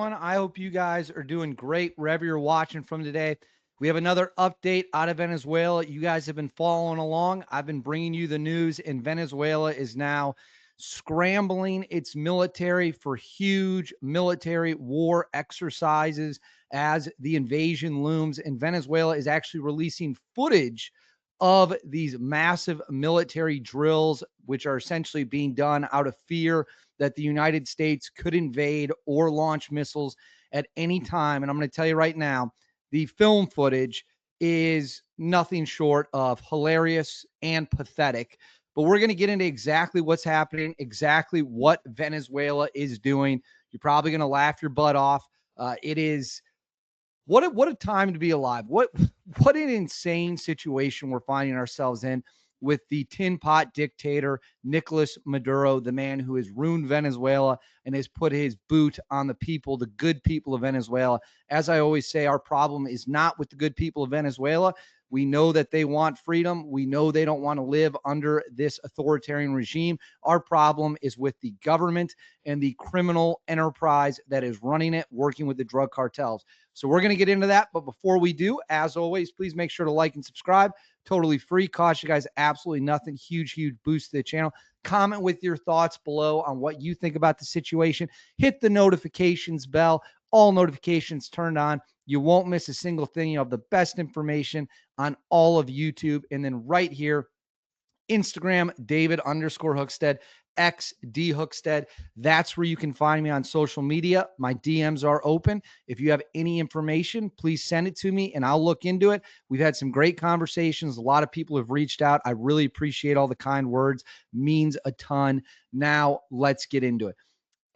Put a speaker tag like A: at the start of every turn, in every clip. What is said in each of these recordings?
A: I hope you guys are doing great wherever you're watching from today. We have another update out of Venezuela. You guys have been following along. I've been bringing you the news, and Venezuela is now scrambling its military for huge military war exercises as the invasion looms. And Venezuela is actually releasing footage of these massive military drills, which are essentially being done out of fear that the United States could invade or launch missiles at any time. And I'm going to tell you right now, the film footage is nothing short of hilarious and pathetic. But we're going to get into exactly what's happening, exactly what Venezuela is doing. You're probably going to laugh your butt off. It is what a time to be alive. What an insane situation we're finding ourselves in with the tin pot dictator Nicolas Maduro, the man who has ruined Venezuela and has put his boot on the people, the good people of Venezuela. As I always say, our problem is not with the good people of Venezuela. We know that they want freedom. We know they don't want to live under this authoritarian regime. Our problem is with the government and the criminal enterprise that is running it, working with the drug cartels. So we're going to get into that. But before we do, as always, please make sure to like and subscribe. Totally free. Cost you guys absolutely nothing. Huge boost to the channel. Comment with your thoughts below on what you think about the situation. Hit the notifications bell. All notifications turned on. You won't miss a single thing. You have the best information on all of YouTube. And then right here, Instagram, David_Hookstead, XD Hookstead. That's where you can find me on social media. My DMs are open. If you have any information, please send it to me and I'll look into it. We've had some great conversations. A lot of people have reached out. I really appreciate all the kind words. Means a ton. Now let's get into it.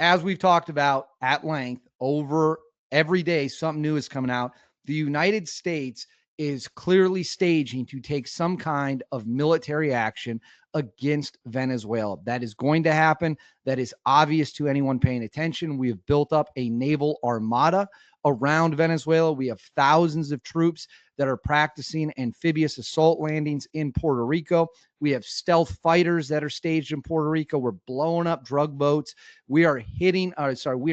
A: As we've talked about at length over every day, something new is coming out. The United States is clearly staging to take some kind of military action against Venezuela. That is going to happen. That is obvious to anyone paying attention. We have built up a naval armada around Venezuela. We have thousands of troops that are practicing amphibious assault landings in Puerto Rico. We have stealth fighters that are staged in Puerto Rico. We're blowing up drug boats. We are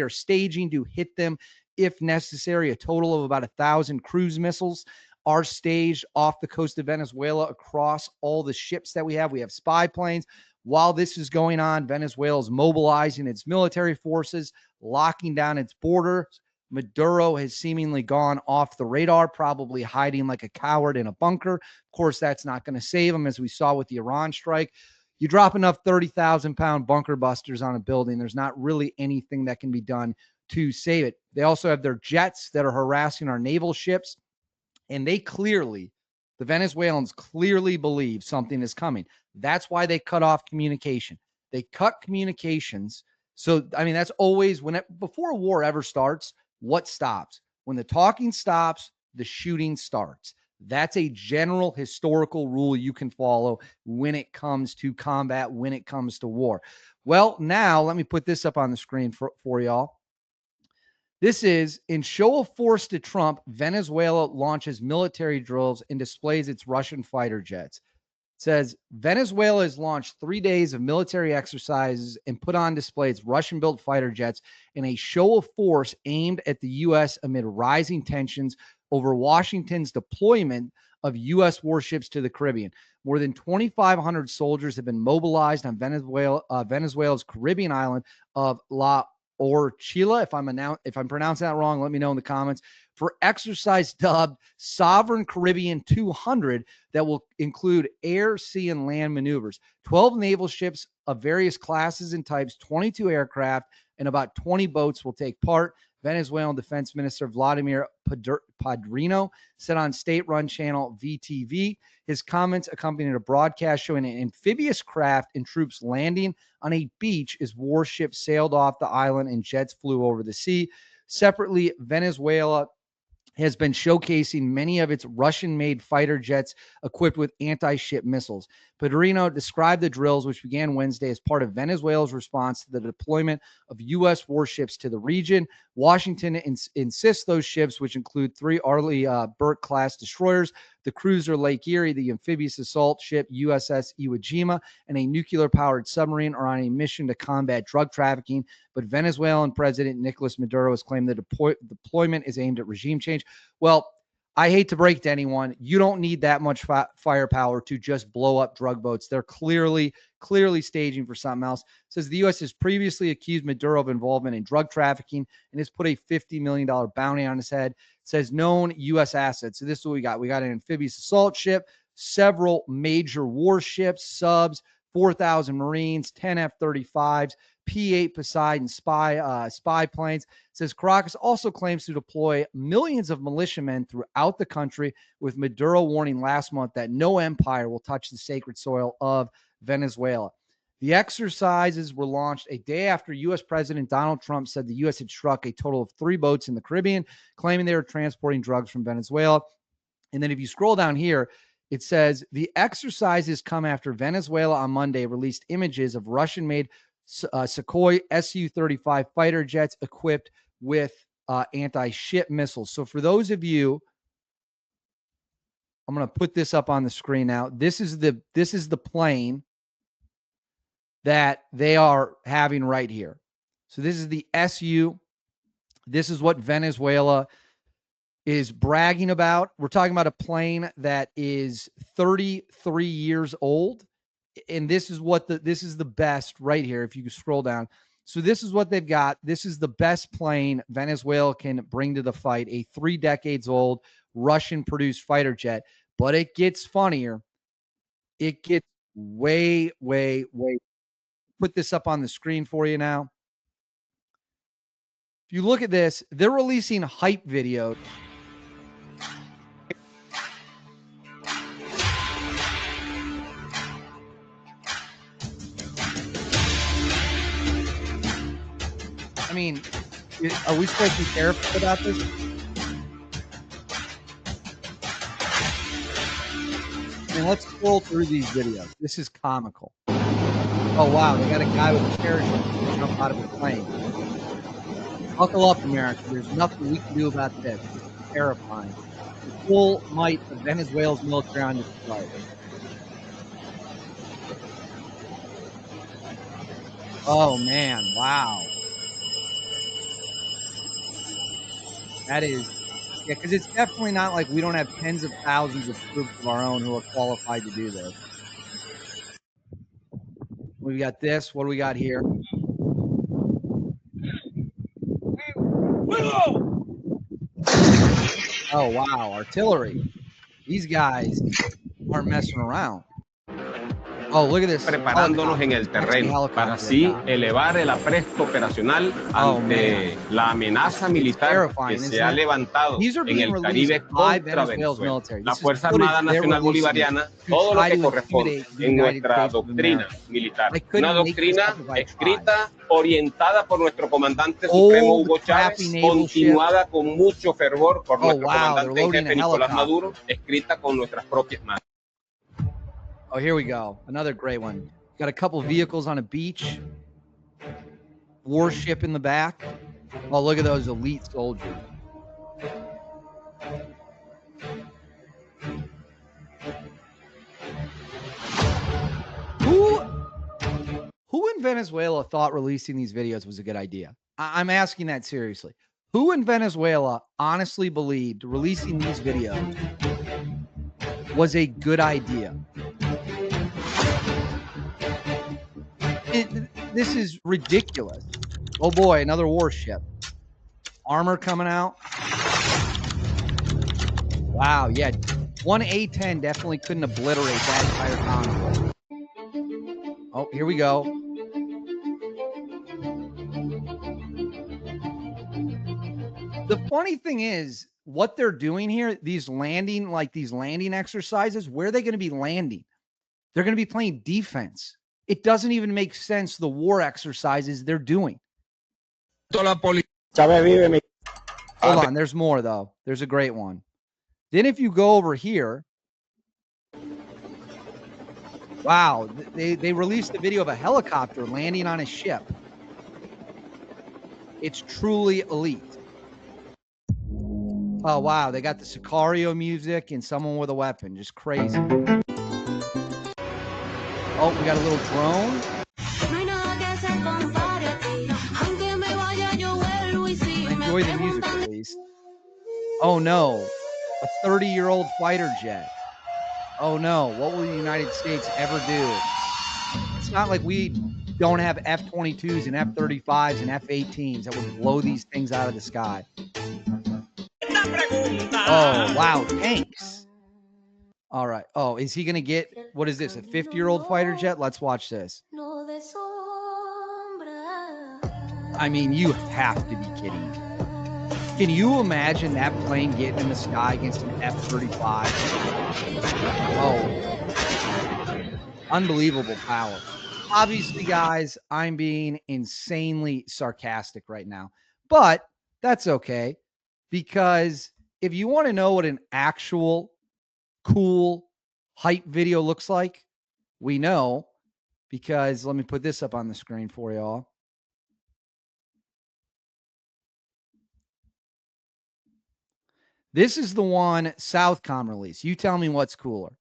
A: staging to hit them if necessary. A total of about 1,000 cruise missiles are staged off the coast of Venezuela across all the ships that we have. We have spy planes. While this is going on, Venezuela is mobilizing its military forces, locking down its borders. Maduro has seemingly gone off the radar, probably hiding like a coward in a bunker. Of course, that's not going to save him, as we saw with the Iran strike. You drop enough 30,000-pound bunker busters on a building, there's not really anything that can be done to save it. They also have their jets that are harassing our naval ships. And the Venezuelans clearly believe something is coming. That's why they cut off communication. They cut communications. So, I mean, that's always before a war ever starts, what stops? When the talking stops, the shooting starts. That's a general historical rule you can follow when it comes to combat, when it comes to war. Well, now let me put this up on the screen for y'all. This is in show of force to Trump. Venezuela launches military drills and displays its Russian fighter jets. It says Venezuela has launched 3 days of military exercises and put on display its Russian-built fighter jets in a show of force aimed at the U.S. amid rising tensions over Washington's deployment of U.S. warships to the Caribbean. More than 2,500 soldiers have been mobilized on Venezuela's Caribbean island of La Chile. If I'm pronouncing that wrong, let me know in the comments. For exercise dubbed Sovereign Caribbean 200 that will include air, sea, and land maneuvers. 12 naval ships of various classes and types, 22 aircraft, and about 20 boats will take part. Venezuelan Defense Minister Vladimir Padrino said on state-run channel VTV. His comments accompanied a broadcast showing an amphibious craft and troops landing on a beach as warships sailed off the island and jets flew over the sea. Separately, Venezuela has been showcasing many of its Russian-made fighter jets equipped with anti-ship missiles. Padrino described the drills, which began Wednesday, as part of Venezuela's response to the deployment of U.S. warships to the region. Washington insists those ships, which include 3 Arleigh Burke-class destroyers, the cruiser Lake Erie, the amphibious assault ship USS Iwo Jima, and a nuclear-powered submarine are on a mission to combat drug trafficking. But Venezuelan President Nicolas Maduro has claimed the deployment is aimed at regime change. Well, I hate to break to anyone, you don't need that much firepower to just blow up drug boats. They're clearly staging for something else. It says the U.S. has previously accused Maduro of involvement in drug trafficking and has put a $50 million bounty on his head. It says known U.S. assets. So this is what we got. We got an amphibious assault ship, several major warships, subs, 4,000 Marines, 10 F-35s, P-8 Poseidon spy planes. It says Caracas also claims to deploy millions of militiamen throughout the country, with Maduro warning last month that no empire will touch the sacred soil of Venezuela. The exercises were launched a day after U.S. President Donald Trump said the U.S. had struck a total of 3 boats in the Caribbean, claiming they were transporting drugs from Venezuela. And then if you scroll down here, it says the exercises come after Venezuela on Monday released images of Russian-made Sukhoi Su-35 fighter jets equipped with anti-ship missiles. So for those of you, I'm going to put this up on the screen now. This is the plane that they are having right here. So this is the SU. This is what Venezuela is bragging about. We're talking about a plane that is 33 years old. And this is the best right here. If you scroll down. So this is what they've got. This is the best plane Venezuela can bring to the fight. A 3 decades old Russian produced fighter jet, but it gets funnier. It gets way. Put this up on the screen for you now. If you look at this, they're releasing hype videos. I mean, are we supposed to be careful about this? I mean, let's scroll through these videos. This is comical. Oh, wow. They got a guy with a parachute to jump out of a plane. Buckle up, America. There's nothing we can do about this. It's terrifying. The full might of Venezuela's military on display. Oh, man. Wow. That is, yeah, because it's definitely not like we don't have tens of thousands of troops of our own who are qualified to do this. We got this. What do we got here? Oh, wow. Artillery. These guys aren't messing around. Oh, look at this.
B: Preparándonos en el terreno para así elevar el apresto operacional ante la amenaza militar que se ha levantado en el Caribe contra Venezuela. La Fuerza Armada Nacional Bolivariana, todo lo que corresponde en nuestra doctrina militar. Una doctrina escrita, orientada por nuestro comandante supremo Hugo Chávez, continuada con mucho fervor por nuestro comandante en jefe Nicolás Maduro, escrita con nuestras propias manos.
A: Oh, here we go. Another great one. Got a couple vehicles on a beach. Warship in the back. Oh, look at those elite soldiers. Who in Venezuela thought releasing these videos was a good idea? I'm asking that seriously. Who in Venezuela honestly believed releasing these videos was a good idea? This is ridiculous. Oh boy, another warship. Armor coming out. Wow, yeah. One A-10 definitely couldn't obliterate that entire convoy. Oh, here we go. The funny thing is, what they're doing here, these landing exercises, where are they going to be landing? They're going to be playing defense. It doesn't even make sense, the war exercises they're doing. Hold on, there's more, though. There's a great one. Then if you go over here, wow, they released a video of a helicopter landing on a ship. It's truly elite. Oh, wow. They got the Sicario music and someone with a weapon. Just crazy. Oh, we got a little drone. Enjoy the music at least. Oh, no. A 30-year-old fighter jet. Oh, no. What will the United States ever do? It's not like we don't have F-22s and F-35s and F-18s that would blow these things out of the sky. Oh, wow. Tanks. All right. Oh, is he going to get, what is this, a 50-year-old fighter jet? Let's watch this. I mean, you have to be kidding me. Can you imagine that plane getting in the sky against an F-35? Oh, unbelievable power. Obviously, guys, I'm being insanely sarcastic right now, but that's okay, because if you want to know what an actual cool hype video looks like, we know, because let me put this up on the screen for y'all. This is the one Southcom released. You tell me what's cooler.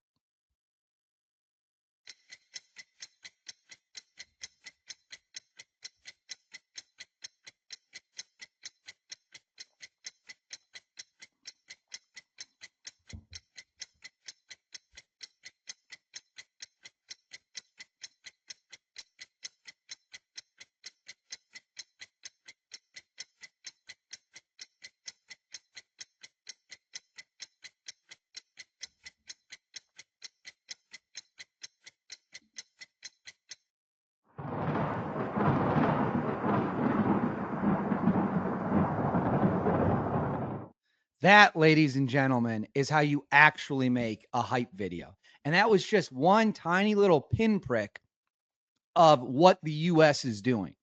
A: That, ladies and gentlemen, is how you actually make a hype video. And that was just one tiny little pinprick of what the US is doing.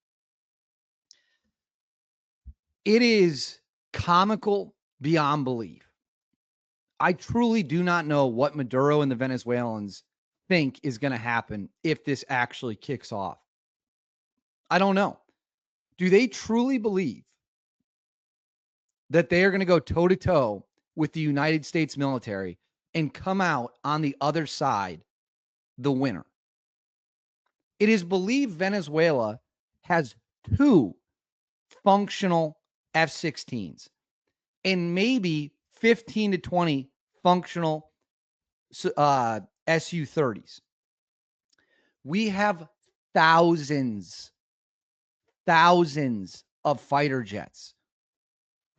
A: It is comical beyond belief. I truly do not know what Maduro and the Venezuelans think is going to happen if this actually kicks off. I don't know. Do they truly believe that they are going to go toe to toe with the United States military and come out on the other side the winner? It is believed Venezuela has 2 functional F-16s and maybe 15 to 20 functional Su-30s. We have thousands of fighter jets.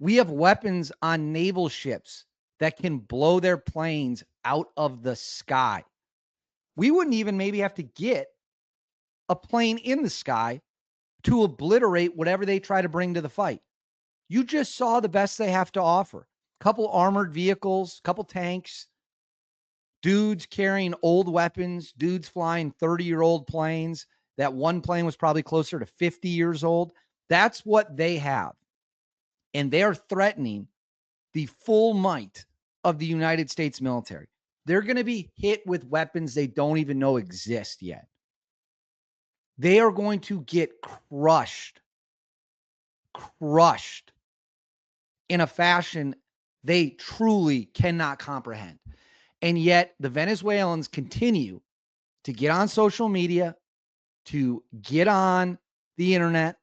A: We have weapons on naval ships that can blow their planes out of the sky. We wouldn't even maybe have to get a plane in the sky to obliterate whatever they try to bring to the fight. You just saw the best they have to offer. Couple armored vehicles, couple tanks, dudes carrying old weapons, dudes flying 30-year-old planes. That one plane was probably closer to 50 years old. That's what they have. And they're threatening the full might of the United States military. They're going to be hit with weapons they don't even know exist yet. They are going to get crushed in a fashion they truly cannot comprehend. And yet the Venezuelans continue to get on social media, to get on the internet,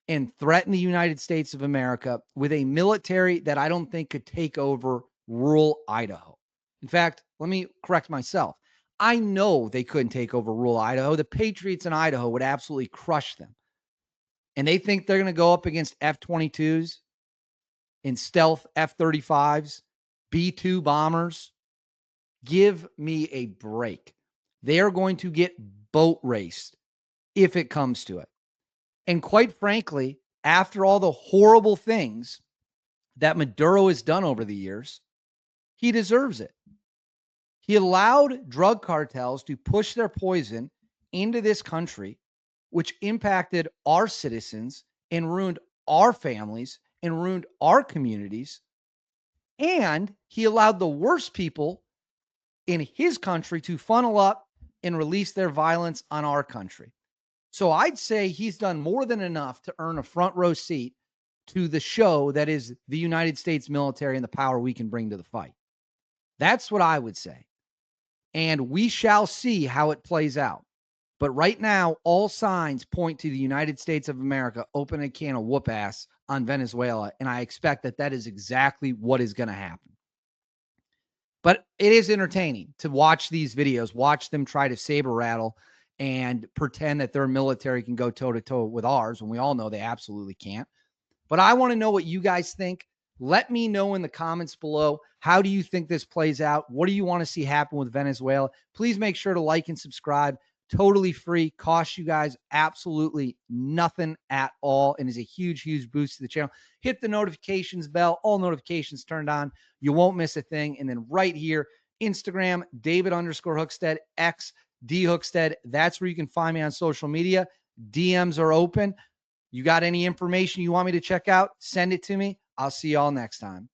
A: and threaten the United States of America with a military that I don't think could take over rural Idaho. In fact, let me correct myself. I know they couldn't take over rural Idaho. The Patriots in Idaho would absolutely crush them. And they think they're going to go up against F-22s and stealth F-35s, B-2 bombers. Give me a break. They are going to get boat raced if it comes to it. And quite frankly, after all the horrible things that Maduro has done over the years, he deserves it. He allowed drug cartels to push their poison into this country, which impacted our citizens and ruined our families and ruined our communities. And he allowed the worst people in his country to funnel up and release their violence on our country. So I'd say he's done more than enough to earn a front row seat to the show that is the United States military and the power we can bring to the fight. That's what I would say. And we shall see how it plays out. But right now, all signs point to the United States of America opening a can of whoop ass on Venezuela. And I expect that that is exactly what is going to happen. But it is entertaining to watch these videos, watch them try to saber rattle and pretend that their military can go toe to toe with ours when we all know they absolutely can't. But I want to know what you guys think. Let me know in the comments below. How do you think this plays out? What do you want to see happen with Venezuela? Please make sure to like and subscribe. Totally free. Costs you guys absolutely nothing at all and is a huge, huge boost to the channel. Hit the notifications bell. All notifications turned on. You won't miss a thing. And then right here, Instagram, David_Hookstead, X, D Hookstead. That's where you can find me on social media. DMs are open. You got any information you want me to check out? Send it to me. I'll see y'all next time.